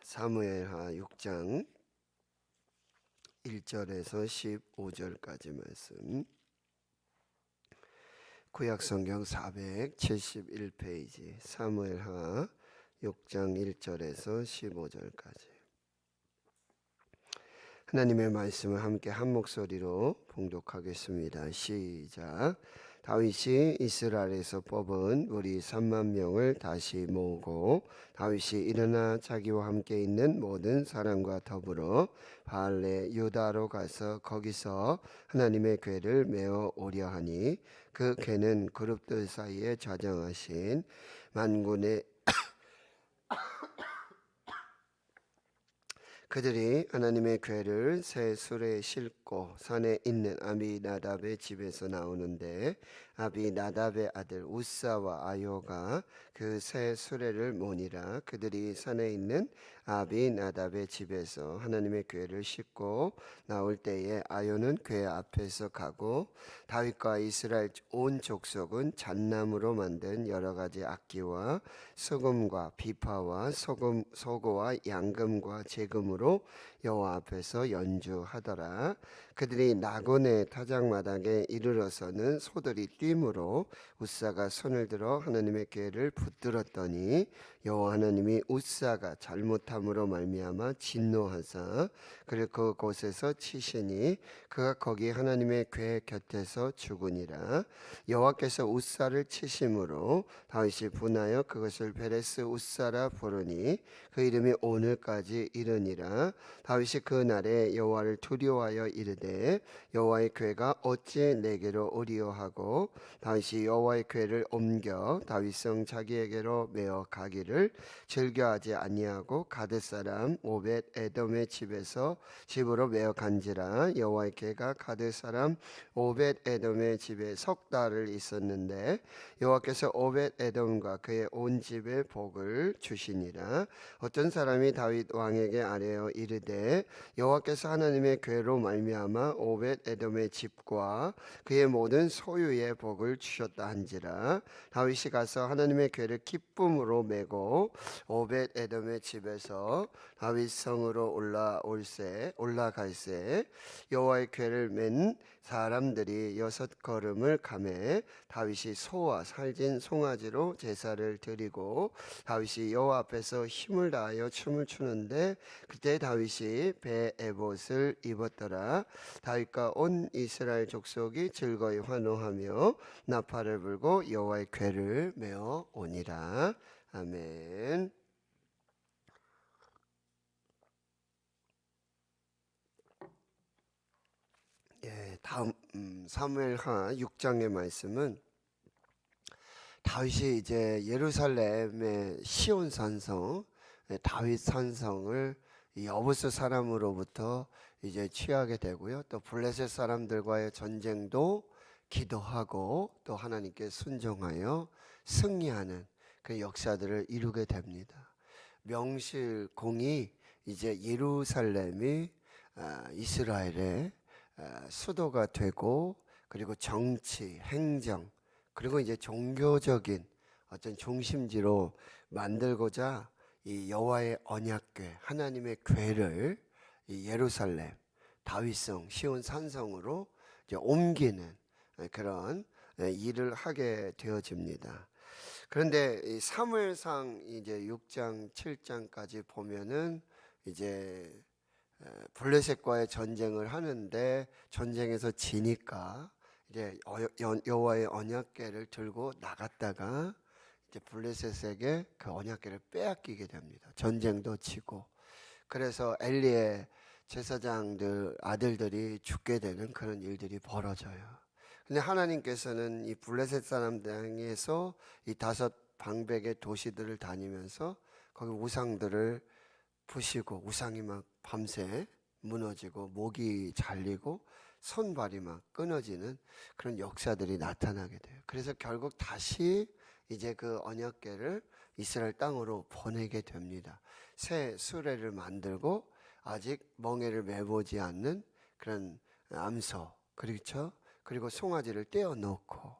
사무엘하 6장 1절에서 15절까지 말씀. 구약성경 471페이지 사무엘하 6장 1절에서 15절까지 하나님의 말씀을 함께 한 목소리로 봉독하겠습니다. 시작. 다윗이 이스라엘에서 뽑은 무리 3만 명을 다시 모으고 다윗이 일어나 자기와 함께 있는 모든 사람과 더불어 바알레 유다로 가서 거기서 하나님의 궤를 메어 오려 하니 그 궤는 그룹들 사이에 좌정하신 만군의 그들이 하나님의 궤를 새 수레에 싣고 산에 있는 아비나답의 집에서 나오는데 아비나답의 아들 우사와 아요가 그 새 수레를 모니라. 그들이 산에 있는 아비나답의 집에서 하나님의 궤를 싣고 나올 때에 아요는 궤 앞에서 가고 다윗과 이스라엘 온 족속은 잣나무로 만든 여러 가지 악기와 소금과 비파와 소고와 양금과 제금으로 여호와 앞에서 연주하더라. 그들이 나곤의 타작마당에 이르러서는 소들이 뛰므로 우사가 손을 들어 하나님의 궤를 붙들었더니 여호와 하나님이 우사가 잘못함으로 말미암아 진노하사 그를 그곳에서 치시니 그가 거기 하나님의 궤 곁에서 죽으니라. 여호와께서 우사를 치심으로 다윗이 분하여 그것을 베레스 우사라 부르니 그 이름이 오늘까지 이르니라. 다윗이 그 날에 여호와를 두려워하여 이르되 여호와의 궤가 어찌 내게로 오리오 하고 다윗이 여호와의 궤를 옮겨 다윗성 자기에게로 메어 가기를 즐겨하지 아니하고 가드 사람 오벳 에돔의 집으로 메어 간지라. 여호와의 궤가 가드 사람 오벳 에돔의 집에 석 달을 있었는데 여호와께서 오벳 에돔과 그의 온 집에 복을 주시니라. 어떤 사람이 다윗 왕에게 아뢰어 이르되 여호와께서 하나님의 궤로 말미암아 오벳 에돔의 집과 그의 모든 소유의 복을 주셨다 한지라. 다윗이 가서 하나님의 궤를 기쁨으로 메고 오벳 에돔의 집에서 다윗 성으로 올라갈새 여호와의 궤를 맨 사람들이 6걸음을 가매 다윗이 소와 살진 송아지로 제사를 드리고 다윗이 여호와 앞에서 힘을 다하여 춤을 추는데 그때 다윗이 배 에봇을 입었더라. 다윗과 온 이스라엘 족속이 즐거이 환호하며 나팔을 불고 여호와의 궤를 메어 오니라. 아멘. 다음 사무엘하 6장의 말씀은 다윗이 이제 예루살렘의 시온 산성, 다윗 산성을 여부스 사람으로부터 이제 취하게 되고요. 또 블레셋 사람들과의 전쟁도 기도하고 또 하나님께 순종하여 승리하는 그 역사들을 이루게 됩니다. 명실공히 이제 예루살렘이 이스라엘의 수도가 되고 그리고 정치, 행정 그리고 이제 종교적인 어떤 중심지로 만들고자 이 여호와의 언약궤, 하나님의 궤를 이 예루살렘, 다윗성, 시온 산성으로 이제 옮기는 그런 일을 하게 되어집니다. 그런데 이 사무엘상 이제 6장, 7장까지 보면은 이제 블레셋과의 전쟁을 하는데 전쟁에서 지니까 이제 여호와의 언약궤를 들고 나갔다가 이제 블레셋에게 그 언약궤를 빼앗기게 됩니다. 전쟁도 지고 그래서 엘리의 제사장들 아들들이 죽게 되는 그런 일들이 벌어져요. 근데 하나님께서는 이 블레셋 사람 땅에서 이 5 방백의 도시들을 다니면서 거기 우상들을 부시고 우상이 막 밤새 무너지고 목이 잘리고 손발이 막 끊어지는 그런 역사들이 나타나게 돼요. 그래서 결국 다시 이제 그 언약궤를 이스라엘 땅으로 보내게 됩니다. 새 수레를 만들고 아직 멍에를 매보지 않는 그런 암소, 그렇죠? 그리고 송아지를 떼어 놓고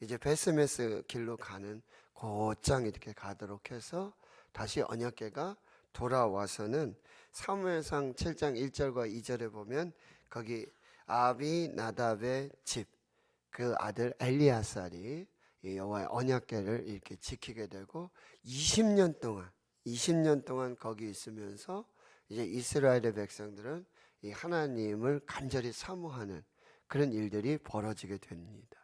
이제 베스메스 길로 가는 곧장 이렇게 가도록 해서 다시 언약궤가 돌아와서는 사무엘상 7장 1절과 2절에 보면 거기 아비나답의 집 그 아들 엘리야살이 여호와의 언약궤를 이렇게 지키게 되고 20년 동안 거기 있으면서 이제 이스라엘의 백성들은 이 하나님을 간절히 사모하는 그런 일들이 벌어지게 됩니다.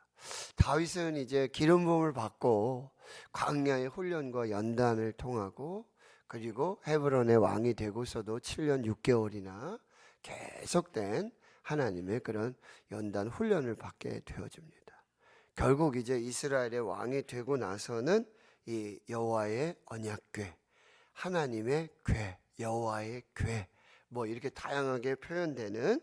다윗은 이제 기름 부음을 받고 광야의 훈련과 연단을 통하고 그리고 헤브론의 왕이 되고서도 7년 6개월이나 계속된 하나님의 그런 연단 훈련을 받게 되어집니다. 결국 이제 이스라엘의 왕이 되고 나서는 이 여호와의 언약궤, 하나님의 궤, 여호와의 궤, 뭐 이렇게 다양하게 표현되는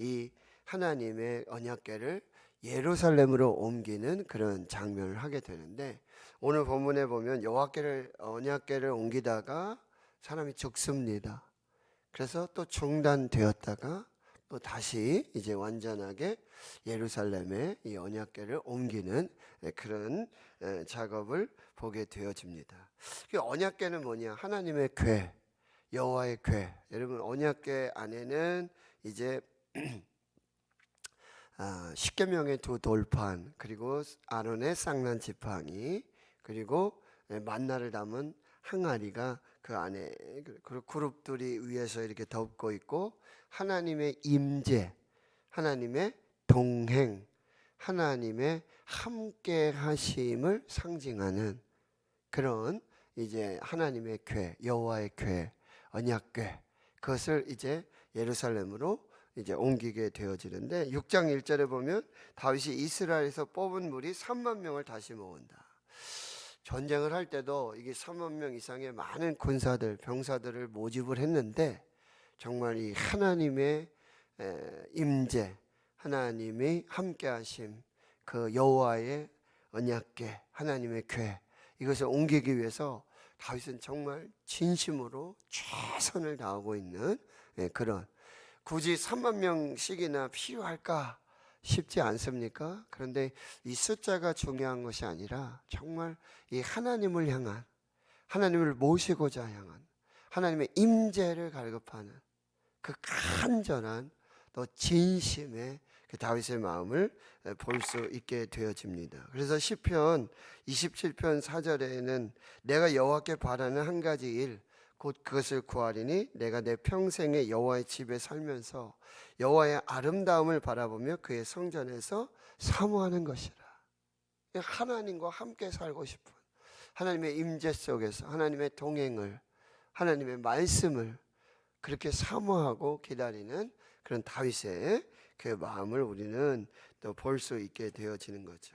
이 하나님의 언약궤를 예루살렘으로 옮기는 그런 장면을 하게 되는데, 오늘 본문에 보면 여호와께를 언약궤를 옮기다가 사람이 죽습니다. 그래서 또 중단되었다가 또 다시 이제 완전하게 예루살렘에 이 언약궤를 옮기는 그런 작업을 보게 되어집니다. 그 언약궤는 뭐냐? 하나님의 궤, 여호와의 궤. 여러분, 언약궤 안에는 이제 십계명의 두 돌판, 그리고 아론의 쌍난 지팡이, 그리고 만나를 담은 항아리가 그 안에, 그리고 그룹들이 위에서 이렇게 덮고 있고, 하나님의 임재, 하나님의 동행, 하나님의 함께 하심을 상징하는 그런 이제 하나님의 궤, 여호와의 궤, 언약궤, 그것을 이제 예루살렘으로 이제 옮기게 되어지는데, 6장 1절에 보면 다윗이 이스라엘에서 뽑은 무리 3만 명을 다시 모은다. 전쟁을 할 때도 이게 3만 명 이상의 많은 군사들, 병사들을 모집을 했는데, 정말 이 하나님의 임재, 하나님의 함께하심, 그 여호와의 언약궤, 하나님의 궤, 이것을 옮기기 위해서 다윗은 정말 진심으로 최선을 다하고 있는 그런, 굳이 3만 명씩이나 필요할까 싶지 않습니까? 그런데 이 숫자가 중요한 것이 아니라 정말 이 하나님을 향한, 하나님을 모시고자 향한, 하나님의 임재를 갈급하는 그 간절한 또 진심의 그 다윗의 마음을 볼 수 있게 되어집니다. 그래서 시편 27편 4절에는 내가 여호와께 바라는 한 가지 일, 곧 그것을 구하리니 내가 내 평생에 여호와의 집에 살면서 여호와의 아름다움을 바라보며 그의 성전에서 사모하는 것이라. 하나님과 함께 살고 싶은, 하나님의 임재 속에서 하나님의 동행을, 하나님의 말씀을 그렇게 사모하고 기다리는 그런 다윗의 그 마음을 우리는 또 볼 수 있게 되어지는 거죠.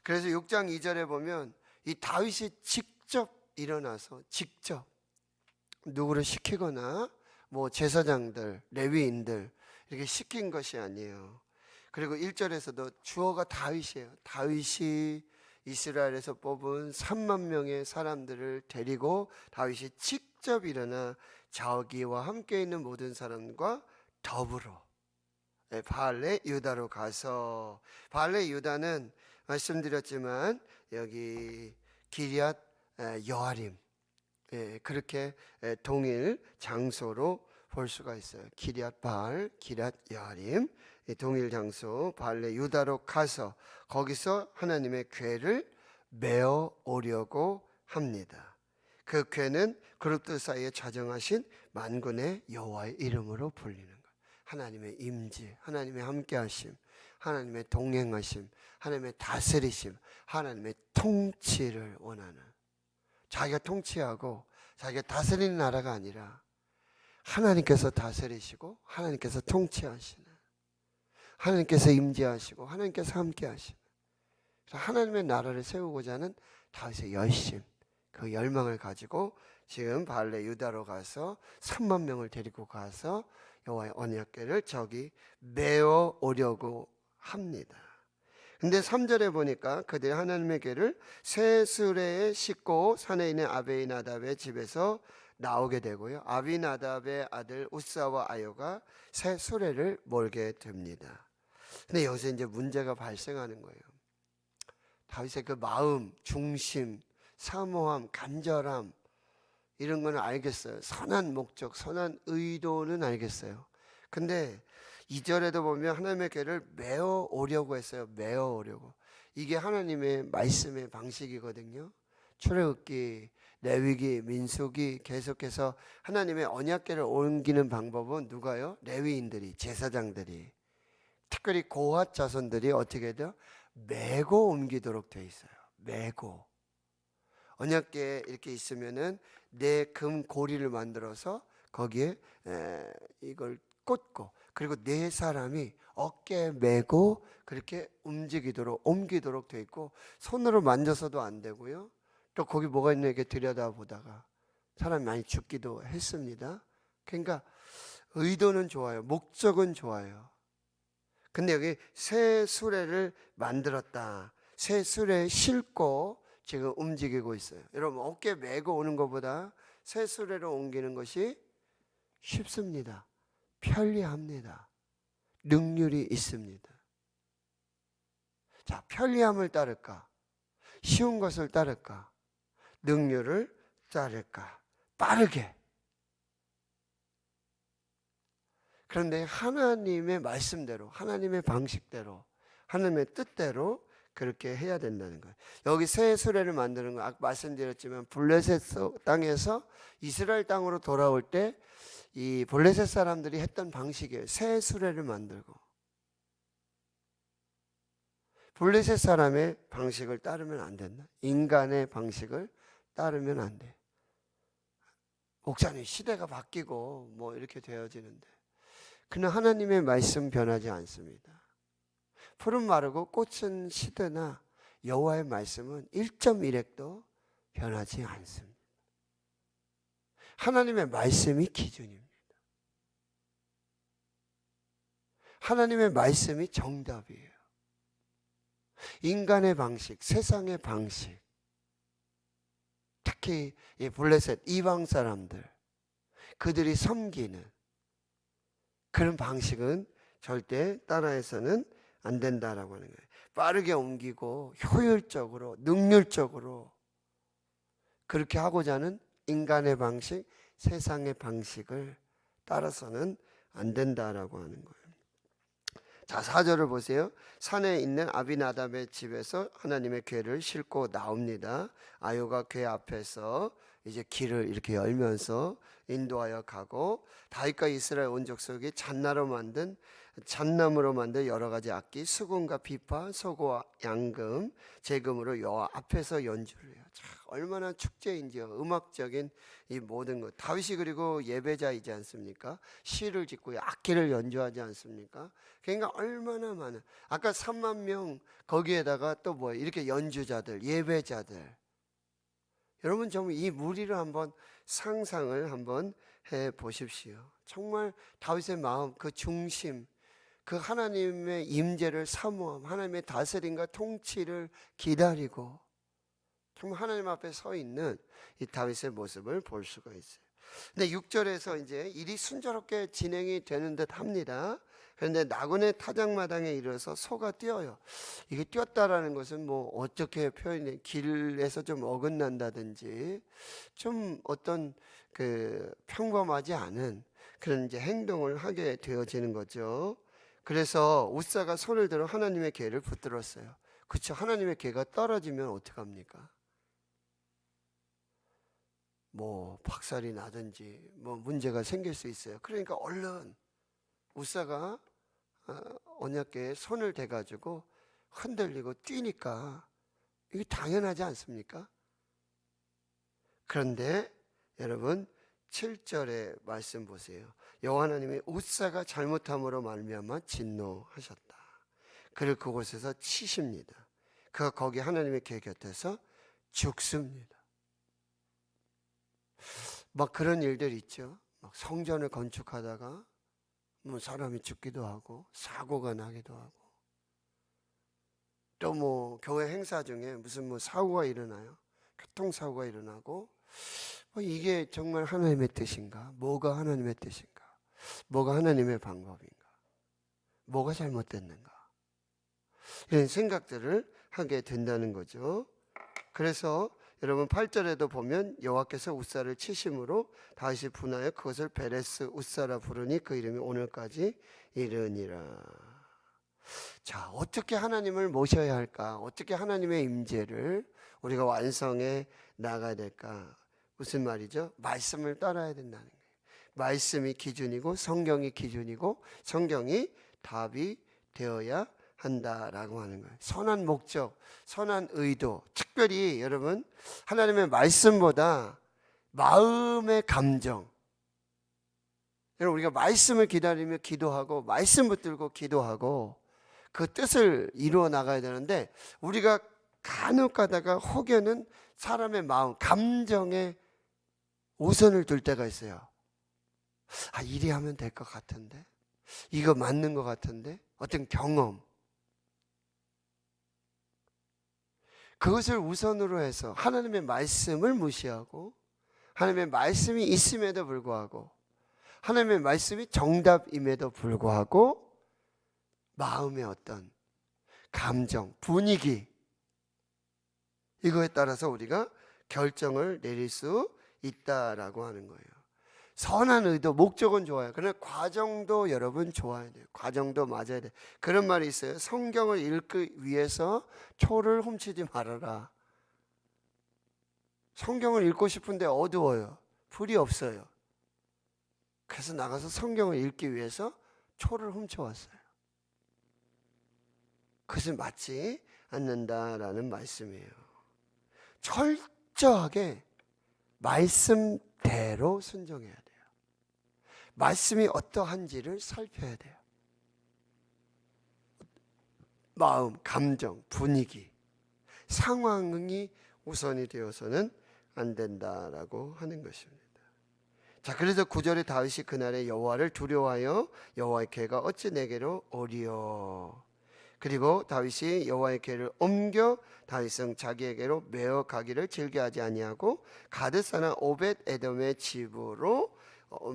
그래서 6장 2절에 보면 이 다윗이 직접 일어나서 직접 누구를 시키거나 뭐 제사장들, 레위인들 이렇게 시킨 것이 아니에요. 그리고 1절에서도 주어가 다윗이에요. 다윗이 이스라엘에서 뽑은 3만 명의 사람들을 데리고 다윗이 직접 일어나 자기와 함께 있는 모든 사람과 더불어 바알레 유다로 가서, 바알레 유다는 말씀드렸지만 여기 기럇 여아림, 그렇게 동일 장소로 볼 수가 있어요. 기럇 바알, 기럇 여아림, 동일 장소 바알레 유다로 가서 거기서 하나님의 궤를 메어 오려고 합니다. 그 궤는 그룹들 사이에 좌정하신 만군의 여호와의 이름으로 불리는 것. 하나님의 임재, 하나님의 함께하심, 하나님의 동행하심, 하나님의 다스리심, 하나님의 통치를 원하는, 자기가 통치하고 자기가 다스리는 나라가 아니라 하나님께서 다스리시고 하나님께서 통치하시는, 하나님께서 임재하시고 하나님께서 함께하시는, 하나님의 나라를 세우고자 하는 다윗의 열심, 그 열망을 가지고 지금 바알레 유다로 가서 3만 명을 데리고 가서 여호와의 언약궤를 저기 메어 오려고 합니다. 근데 3절에 보니까 그들이 하나님의 궤를 새 수레에 싣고 산에 있는 아비나답의 집에서 나오게 되고요, 아비나답의 아들 우사와 아요가 새 수레를 몰게 됩니다. 근데 여기서 이제 문제가 발생하는 거예요. 다윗의 그 마음, 중심, 사모함, 간절함, 이런 거는 알겠어요. 선한 목적, 선한 의도는 알겠어요. 근데 2절에도 보면 하나님의 교회를 메어 오려고 했어요. 메어 오려고. 이게 하나님의 말씀의 방식이거든요. 출애굽기, 레위기, 민수기 계속해서 하나님의 언약궤를 옮기는 방법은 누가요? 레위인들이, 제사장들이, 특별히 고핫 자손들이 어떻게 돼요? 메고 옮기도록 돼 있어요. 메고. 언약궤 이렇게 있으면은 내 금 고리를 만들어서 거기에 이걸 꽂고, 그리고 네 사람이 어깨에 메고 그렇게 움직이도록 옮기도록 돼 있고, 손으로 만져서도 안 되고요. 또 거기 뭐가 있나 이렇게 들여다보다가 사람이 많이 죽기도 했습니다. 그러니까 의도는 좋아요. 목적은 좋아요. 근데 여기 새 수레를 만들었다. 새 수레에 싣고 지금 움직이고 있어요. 여러분, 어깨 메고 오는 것보다 새 수레로 옮기는 것이 쉽습니다. 편리합니다. 능률이 있습니다. 자, 편리함을 따를까? 쉬운 것을 따를까? 능률을 따를까? 빠르게. 그런데 하나님의 말씀대로, 하나님의 방식대로, 하나님의 뜻대로 그렇게 해야 된다는 거예요. 여기 새 수레를 만드는 거, 아까 말씀드렸지만 블레셋 땅에서 이스라엘 땅으로 돌아올 때 이 블레셋 사람들이 했던 방식이에요. 새 수레를 만들고. 블레셋 사람의 방식을 따르면 안 된다. 인간의 방식을 따르면 안 돼. 목사님, 시대가 바뀌고 뭐 이렇게 되어지는데, 그는 하나님의 말씀 변하지 않습니다. 푸른 마르고 꽃은 시드나 여호와의 말씀은 1.1핵도 변하지 않습니다. 하나님의 말씀이 기준입니다. 하나님의 말씀이 정답이에요. 인간의 방식, 세상의 방식, 특히 이 블레셋 이방 사람들, 그들이 섬기는 그런 방식은 절대 따라해서는 안 된다라고 하는 거예요. 빠르게 옮기고 효율적으로, 능률적으로 그렇게 하고자 하는 인간의 방식, 세상의 방식을 따라서는 안 된다라고 하는 거예요. 자, 4절을 보세요. 산에 있는 아비나답의 집에서 하나님의 궤를 싣고 나옵니다. 아요가 궤 앞에서 이제 길을 이렇게 열면서 인도하여 가고, 다윗과 이스라엘 온 족속이 잣나무로 만든 여러 가지 악기, 수금과 비파, 소고와 양금, 제금으로 여호와 앞에서 연주를 해요. 참 얼마나 축제인지요. 음악적인 이 모든 것. 다윗이 그리고 예배자이지 않습니까? 시를 짓고 악기를 연주하지 않습니까? 그러니까 얼마나 많은, 아까 3만 명 거기에다가 또 뭐예요? 이렇게 연주자들, 예배자들. 여러분 좀 이 무리를 한번 상상을 한번 해 보십시오. 정말 다윗의 마음, 그 중심, 그 하나님의 임재를 사모함, 하나님의 다스림과 통치를 기다리고 정말 하나님 앞에 서 있는 이 다윗의 모습을 볼 수가 있어요. 근데 6절에서 이제 일이 순조롭게 진행이 되는 듯 합니다. 그런데 나군의 타작마당에 이르러서 소가 뛰어요. 이게 뛰었다라는 것은 뭐 어떻게 표현해? 길에서 좀 어긋난다든지 좀 어떤 그 평범하지 않은 그런 이제 행동을 하게 되어지는 거죠. 그래서 우사가 손을 들어 하나님의 궤를 붙들었어요. 그렇죠. 하나님의 궤가 떨어지면 어떡합니까? 뭐 박살이 나든지 뭐 문제가 생길 수 있어요. 그러니까 얼른 우사가 언약궤에 손을 대가지고 흔들리고 뛰니까 이게 당연하지 않습니까? 그런데 여러분 7절의 말씀 보세요. 여호와 하나님이 우사가 잘못함으로 말미암아 진노하셨다. 그를 그곳에서 치십니다. 그가 거기 하나님의 궤 곁에서 죽습니다. 막 그런 일들 있죠. 막 성전을 건축하다가 뭐 사람이 죽기도 하고 사고가 나기도 하고, 또 뭐 교회 행사 중에 무슨 뭐 사고가 일어나요. 교통사고가 일어나고, 뭐 이게 정말 하나님의 뜻인가? 뭐가 하나님의 뜻인가? 뭐가 하나님의 방법인가? 뭐가 잘못됐는가? 이런 생각들을 하게 된다는 거죠. 그래서 여러분 8절에도 보면 여호와께서 우사를 치심으로 다윗이 분하여 그것을 베레스 우사라 부르니 그 이름이 오늘까지 이르니라. 자, 어떻게 하나님을 모셔야 할까? 어떻게 하나님의 임재를 우리가 완성해 나가야 될까? 무슨 말이죠? 말씀을 따라야 된다는 거예요. 말씀이 기준이고 성경이 기준이고 성경이 답이 되어야 한다라고 하는 거예요. 선한 목적, 선한 의도, 특별히 여러분 하나님의 말씀보다 마음의 감정. 여러분 우리가 말씀을 기다리며 기도하고 말씀 붙들고 기도하고 그 뜻을 이루어 나가야 되는데 우리가 간혹 가다가 혹여는 사람의 마음, 감정에 우선을 둘 때가 있어요. 아, 이리 하면 될 것 같은데, 이거 맞는 것 같은데, 어떤 경험, 그것을 우선으로 해서 하나님의 말씀을 무시하고 하나님의 말씀이 있음에도 불구하고 하나님의 말씀이 정답임에도 불구하고 마음의 어떤 감정, 분위기, 이거에 따라서 우리가 결정을 내릴 수 있다라고 하는 거예요. 선한 의도, 목적은 좋아요. 그러나 과정도 여러분 좋아야 돼요. 과정도 맞아야 돼요. 그런 말이 있어요. 성경을 읽기 위해서 초를 훔치지 말아라. 성경을 읽고 싶은데 어두워요. 불이 없어요. 그래서 나가서 성경을 읽기 위해서 초를 훔쳐왔어요. 그것은 맞지 않는다라는 말씀이에요. 철저하게 말씀대로 순종해야 돼요. 말씀이 어떠한지를 살펴야 돼요. 마음, 감정, 분위기, 상황이 우선이 되어서는 안 된다라고 하는 것입니다. 자, 그래서 9절에 다윗이 그날에 여호와를 두려워하여 여호와의 궤가 어찌 내게로 오리요. 그리고 다윗이 여호와의 궤를 옮겨 다윗은 자기에게로 메어 가기를 즐겨하지 아니하고 가드 사람 오벳 에돔의 집으로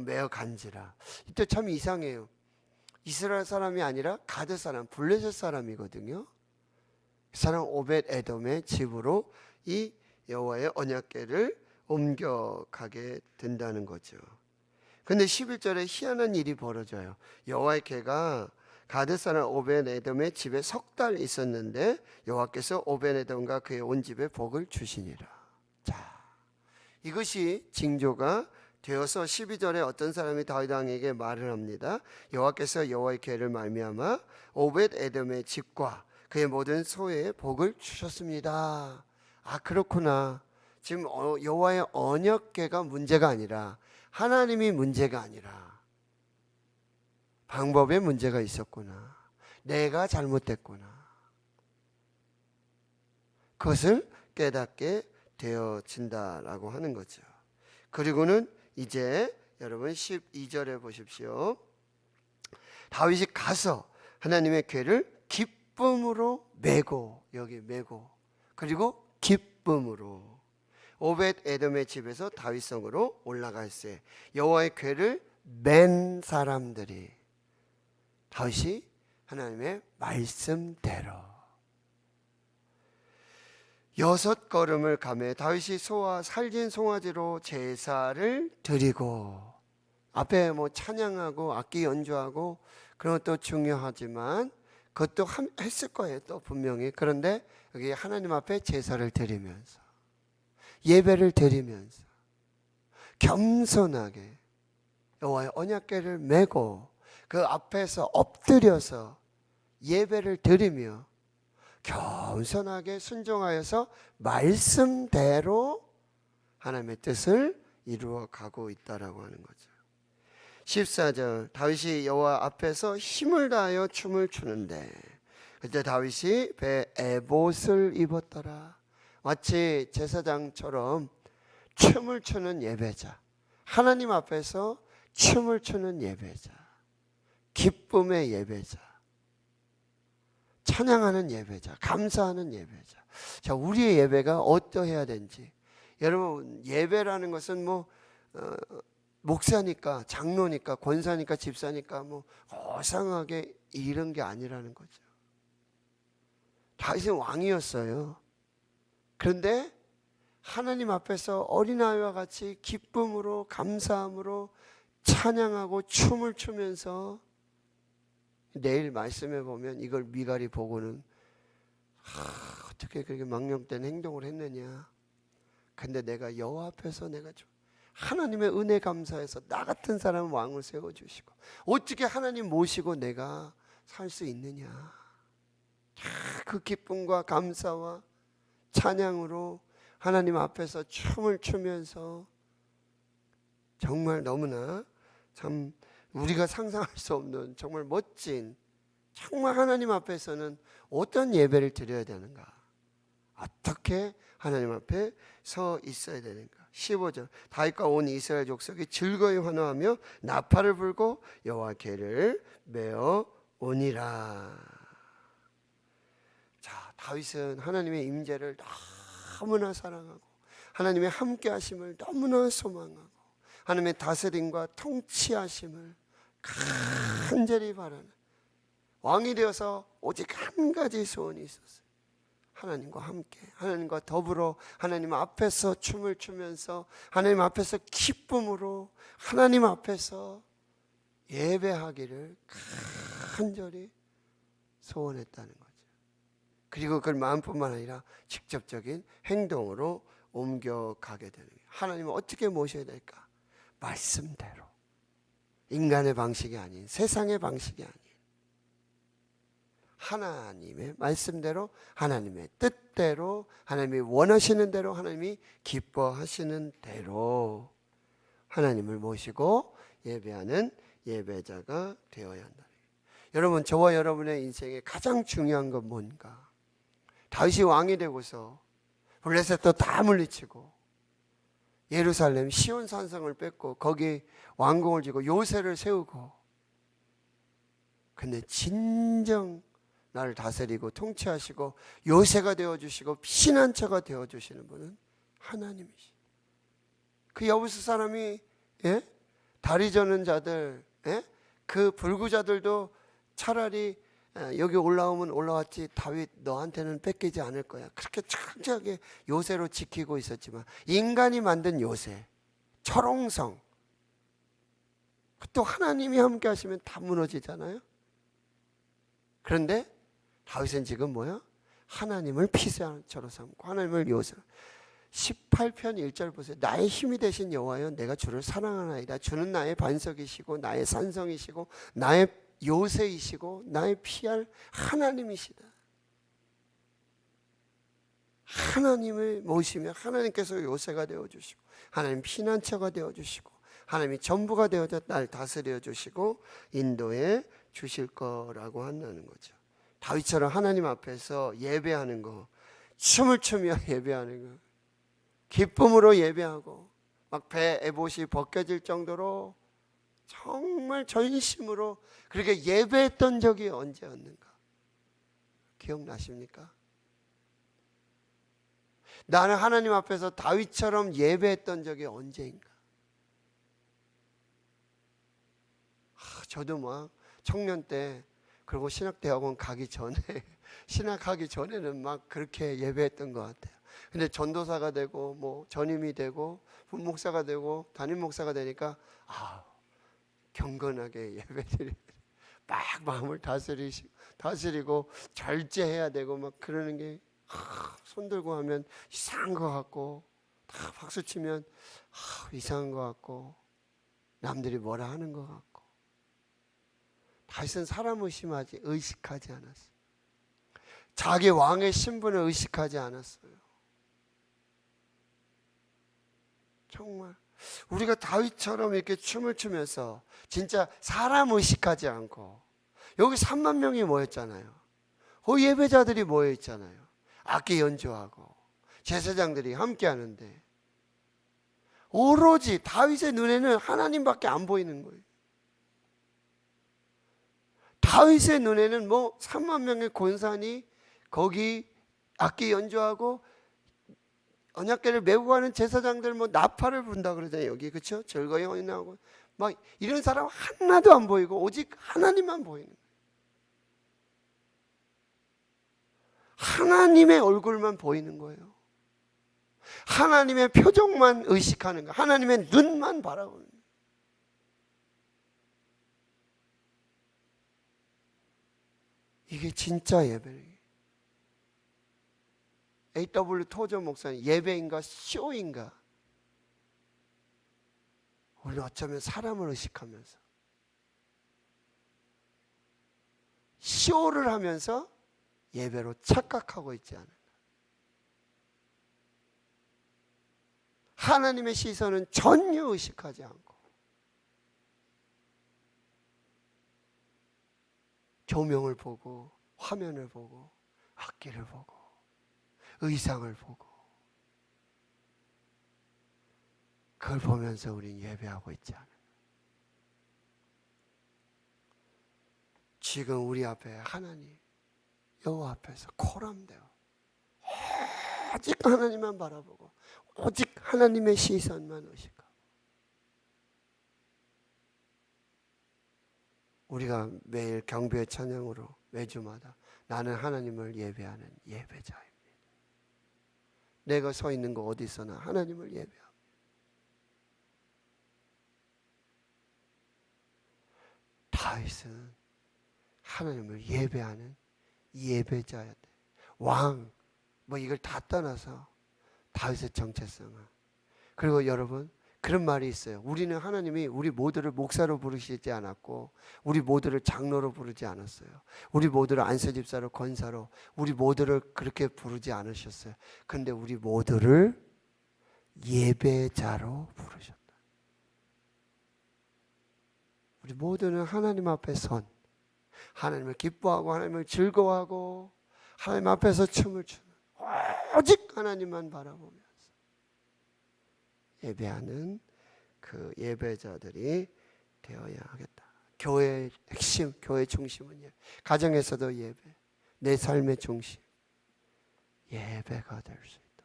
메어 간지라. 이때 참 이상해요. 이스라엘 사람이 아니라 가드 사람, 블레셋 사람이거든요. 그 사람 오벳 에돔의 집으로 이 여호와의 언약궤를 옮겨가게 된다는 거죠. 근데 11절에 희한한 일이 벌어져요. 여호와의 궤가 가드 사람 오벳 에돔의 집에 석 달 있었는데 여호와께서 오벳 에돔과 그의 온 집에 복을 주시니라. 자, 이것이 징조가 되어서 12절에 어떤 사람이 다윗 왕에게 말을 합니다. 여호와께서 여호와의 궤를 말미암아 오벳 에돔의 집과 그의 모든 소에 복을 주셨습니다. 아, 그렇구나. 지금 여호와의 언약궤가 문제가 아니라 하나님이 문제가 아니라 방법에 문제가 있었구나. 내가 잘못됐구나. 그것을 깨닫게 되어진다라고 하는 거죠. 그리고는 이제 여러분 12절에 보십시오. 다윗이 가서 하나님의 궤를 기쁨으로 메고, 여기 메고, 그리고 기쁨으로 오벳 에돔의 집에서 다윗성으로 올라갈세. 여호와의 궤를 맨 사람들이 다윗이 하나님의 말씀대로 6걸음을 가매 다윗이 소와 살진 송아지로 제사를 드리고, 앞에 뭐 찬양하고 악기 연주하고 그런 것도 중요하지만 그것도 했을 거예요, 또 분명히. 그런데 여기 하나님 앞에 제사를 드리면서 예배를 드리면서 겸손하게 여호와의 언약궤를 메고 그 앞에서 엎드려서 예배를 드리며 겸손하게 순종하여서 말씀대로 하나님의 뜻을 이루어 가고 있다라고 하는 거죠. 14절, 다윗이 여호와 앞에서 힘을 다하여 춤을 추는데 그때 다윗이 배에 에봇을 입었더라. 마치 제사장처럼 춤을 추는 예배자, 하나님 앞에서 춤을 추는 예배자, 기쁨의 예배자, 찬양하는 예배자, 감사하는 예배자. 자, 우리의 예배가 어떠해야 되는지. 여러분, 예배라는 것은 뭐 목사니까, 장로니까, 권사니까, 집사니까 뭐 어상하게 이런 게 아니라는 거죠. 다윗은 왕이었어요. 그런데 하나님 앞에서 어린아이와 같이 기쁨으로 감사함으로 찬양하고 춤을 추면서, 내일 말씀해 보면 이걸 미갈이 보고는 어떻게 그렇게 망령된 행동을 했느냐. 근데 내가 여호와 앞에서 내가 좀 하나님의 은혜 감사해서 나 같은 사람은 왕을 세워주시고 어떻게 하나님 모시고 내가 살 수 있느냐. 그 기쁨과 감사와 찬양으로 하나님 앞에서 춤을 추면서 정말 너무나 참 우리가 상상할 수 없는 정말 멋진, 정말 하나님 앞에서는 어떤 예배를 드려야 되는가, 어떻게 하나님 앞에 서 있어야 되는가. 15절 다윗과 온 이스라엘 족속이 즐거이 환호하며 나팔을 불고 여호와 궤를 메어 오니라. 자, 다윗은 하나님의 임재를 너무나 사랑하고 하나님의 함께 하심을 너무나 소망하고 하나님의 다스림과 통치하심을 간절히 바라는, 왕이 되어서 오직 한 가지 소원이 있었어요. 하나님과 함께, 하나님과 더불어 하나님 앞에서 춤을 추면서 하나님 앞에서 기쁨으로 하나님 앞에서 예배하기를 간절히 소원했다는 거죠. 그리고 그걸 마음뿐만 아니라 직접적인 행동으로 옮겨가게 되는 거예요. 하나님을 어떻게 모셔야 될까? 말씀대로, 인간의 방식이 아닌, 세상의 방식이 아닌 하나님의 말씀대로, 하나님의 뜻대로, 하나님이 원하시는 대로, 하나님이 기뻐하시는 대로 하나님을 모시고 예배하는 예배자가 되어야 한다. 여러분, 저와 여러분의 인생에 가장 중요한 건 뭔가? 다윗이 왕이 되고서 블레셋도 다 물리치고 예루살렘 시온 산성을 뺏고 거기 왕궁을 지고 요새를 세우고, 근데 진정 나를 다스리고 통치하시고 요새가 되어주시고 피난처가 되어주시는 분은 하나님이시. 그 여부스 사람이 다리 저는 자들, 그 불구자들도 차라리 여기 올라오면 올라왔지 다윗 너한테는 뺏기지 않을 거야, 그렇게 철저하게 요새로 지키고 있었지만 인간이 만든 요새, 철옹성, 또 하나님이 함께 하시면 다 무너지잖아요. 그런데 다윗은 지금 뭐야? 하나님을 피난처로 삼고 하나님을 요새. 18편 1절 보세요. 나의 힘이 되신 여호와여, 내가 주를 사랑하나이다. 주는 나의 반석이시고 나의 산성이시고 나의 요새이시고 나의 피할 하나님이시다. 하나님을 모시며 하나님께서 요새가 되어주시고 하나님 피난처가 되어주시고 하나님이 전부가 되어져 날 다스려 주시고 인도해 주실 거라고 한다는 거죠. 다윗처럼 하나님 앞에서 예배하는 거, 춤을 추며 예배하는 거, 기쁨으로 예배하고 막 배 에봇이 벗겨질 정도로 정말 전심으로 그렇게 예배했던 적이 언제였는가? 기억나십니까? 나는 하나님 앞에서 다윗처럼 예배했던 적이 언제인가? 저도 막 청년 때, 그리고 신학대학원 가기 전에 신학하기 전에는 막 그렇게 예배했던 것 같아요. 근데 전도사가 되고 뭐 전임이 되고 분목사가 되고 담임 목사가 되니까 경건하게 예배드리, 막 마음을 다스리고 절제해야 되고 막 그러는 게, 손 들고 하면 이상한 것 같고, 다 박수 치면 이상한 것 같고, 남들이 뭐라 하는 것 같고. 다윗은 사람 의식하지 않았어요. 자기 왕의 신분을 의식하지 않았어요. 정말 우리가 다윗처럼 이렇게 춤을 추면서 진짜 사람 의식하지 않고, 여기 3만 명이 모였잖아요. 예배자들이 모여 있잖아요. 악기 연주하고 제사장들이 함께 하는데 오로지 다윗의 눈에는 하나님밖에 안 보이는 거예요. 다윗의 눈에는 뭐 3만 명의 권사니 거기 악기 연주하고 언약궤를 메고 가는 제사장들 뭐 나팔을 분다 그러잖아요. 여기 그렇죠? 즐거이 헌인하고 막 이런 사람 하나도 안 보이고 오직 하나님만 보이는 거예요. 하나님의 얼굴만 보이는 거예요. 하나님의 표정만 의식하는 거, 하나님의 눈만 바라보는 거. 이게 진짜 예배예요. A.W. 토저 목사님, 예배인가 쇼인가? 우리는 어쩌면 사람을 의식하면서 쇼를 하면서 예배로 착각하고 있지 않은가. 하나님의 시선은 전혀 의식하지 않고 조명을 보고 화면을 보고 악기를 보고 의상을 보고 그걸 보면서 우리는 예배하고 있지 않아요. 지금 우리 앞에 하나님 여호와 앞에서 코람되어 오직 하나님만 바라보고 오직 하나님의 시선만 의식하고, 우리가 매일 경배의 찬양으로 매주마다 나는 하나님을 예배하는 예배자입니다. 내가 서 있는 거 어디서나 하나님을 예배합니다. 다윗은 하나님을 예배하는 예배자야 돼. 왕, 뭐 이걸 다 떠나서 다윗의 정체성은. 그리고 여러분, 그런 말이 있어요. 우리는 하나님이 우리 모두를 목사로 부르시지 않았고 우리 모두를 장로로 부르지 않았어요. 우리 모두를 안수집사로, 권사로, 우리 모두를 그렇게 부르지 않으셨어요. 그런데 우리 모두를 예배자로 부르셨다. 우리 모두는 하나님 앞에 선, 하나님을 기뻐하고 하나님을 즐거워하고 하나님 앞에서 춤을 추는 오직 하나님만 바라보면서 예배하는 그 예배자들이 되어야 하겠다. 교회의 핵심, 교회의 중심은 예배. 가정에서도 예배, 내 삶의 중심 예배가 될 수 있다.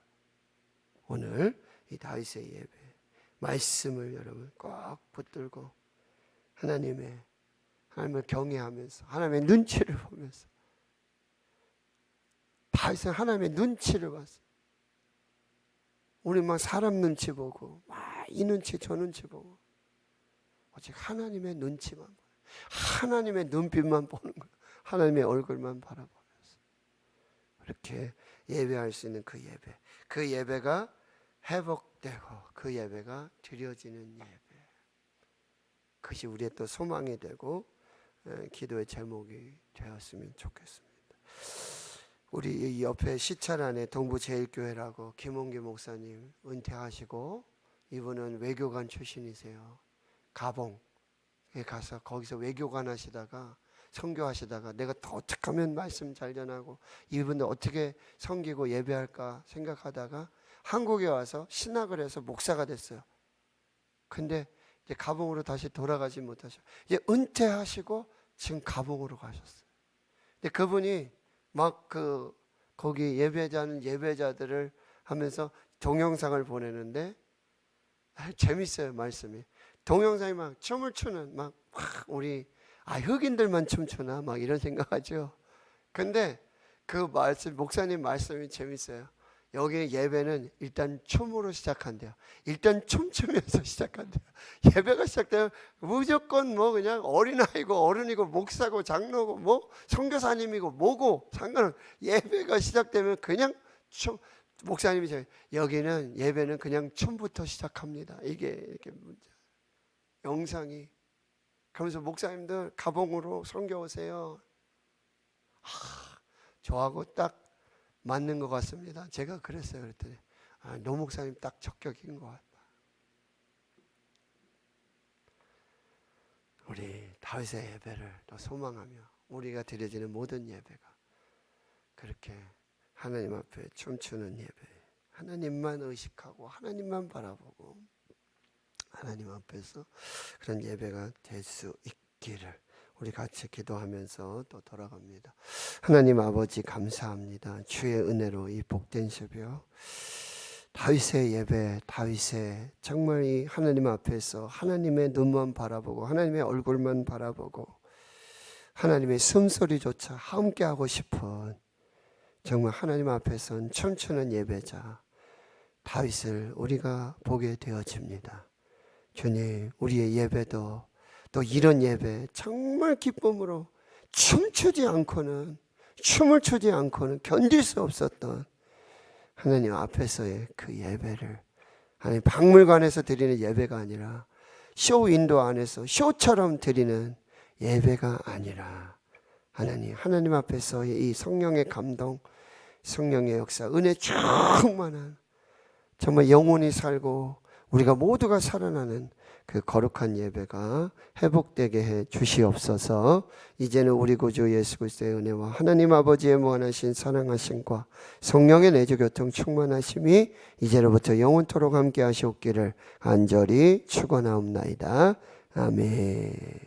오늘 이 다윗의 예배 말씀을 여러분 꼭 붙들고 하나님을 경외하면서 하나님의 눈치를 보면서, 다윗은 하나님의 눈치를 봤어요. 우리 막 사람 눈치 보고 막 이 눈치 저 눈치 보고 오직 하나님의 눈치만 보고 하나님의 눈빛만 보는 거예요. 하나님의 얼굴만 바라보면서 그렇게 예배할 수 있는 그 예배, 그 예배가 회복되고 그 예배가 드려지는 예배, 그것이 우리의 또 소망이 되고 기도의 제목이 되었으면 좋겠습니다. 우리 옆에 시찰 안에 동부제일교회라고 김홍기 목사님 은퇴하시고, 이분은 외교관 출신이세요. 가봉에 가서 거기서 외교관 하시다가 선교하시다가 내가 더 어떻게 하면 말씀 잘 전하고 이분들 어떻게 섬기고 예배할까 생각하다가 한국에 와서 신학을 해서 목사가 됐어요. 근데 이제 가봉으로 다시 돌아가지 못하셔. 이제 은퇴하시고 지금 가봉으로 가셨어요. 근데 그분이 막 거기 예배자는 예배자들을 하면서 동영상을 보내는데 재밌어요. 말씀이 동영상이 막 춤을 추는 막 우리 흑인들만 춤추나 막 이런 생각하죠. 근데 그 말씀, 목사님 말씀이 재밌어요. 여기 예배는 일단 춤으로 시작한대요. 일단 춤추면서 시작한대요. 예배가 시작되면 무조건 뭐 그냥 어린아이고 어른이고 목사고 장로고 뭐 선교사님이고 뭐고 상관은, 예배가 시작되면 그냥 춤. 목사님이 여기는 예배는 그냥 춤부터 시작합니다. 이게 이렇게 문제. 영상이. 그러면서 목사님들 가봉으로 선교 오세요. 저하고 딱 맞는 것 같습니다. 제가 그랬어요. 그랬더니 노 목사님 딱 적격인 것 같다. 우리 다윗의 예배를 또 소망하며 우리가 드려지는 모든 예배가 그렇게 하나님 앞에 춤추는 예배, 하나님만 의식하고 하나님만 바라보고 하나님 앞에서 그런 예배가 될 수 있기를 우리 같이 기도하면서 또 돌아갑니다. 하나님 아버지 감사합니다. 주의 은혜로 이 복된 새벽 다윗의 예배, 다윗의 정말 이 하나님 앞에서 하나님의 눈만 바라보고 하나님의 얼굴만 바라보고 하나님의 숨소리조차 함께하고 싶은 정말 하나님 앞에선 춤추는 예배자 다윗을 우리가 보게 되어집니다. 주님, 우리의 예배도 또 이런 예배 정말 기쁨으로 춤을 추지 않고는 견딜 수 없었던 하나님 앞에서의 그 예배를, 하나님 박물관에서 드리는 예배가 아니라 쇼윈도 안에서 쇼처럼 드리는 예배가 아니라 하나님 앞에서의 이 성령의 감동, 성령의 역사, 은혜 충만한 정말 영혼이 살고 우리가 모두가 살아나는 그 거룩한 예배가 회복되게 해 주시옵소서. 이제는 우리 구주 예수 그리스도의 은혜와 하나님 아버지의 무한하신 사랑하심과 성령의 내주 교통 충만하심이 이제로부터 영원토록 함께 하시옵기를 간절히 축원하옵나이다. 아멘.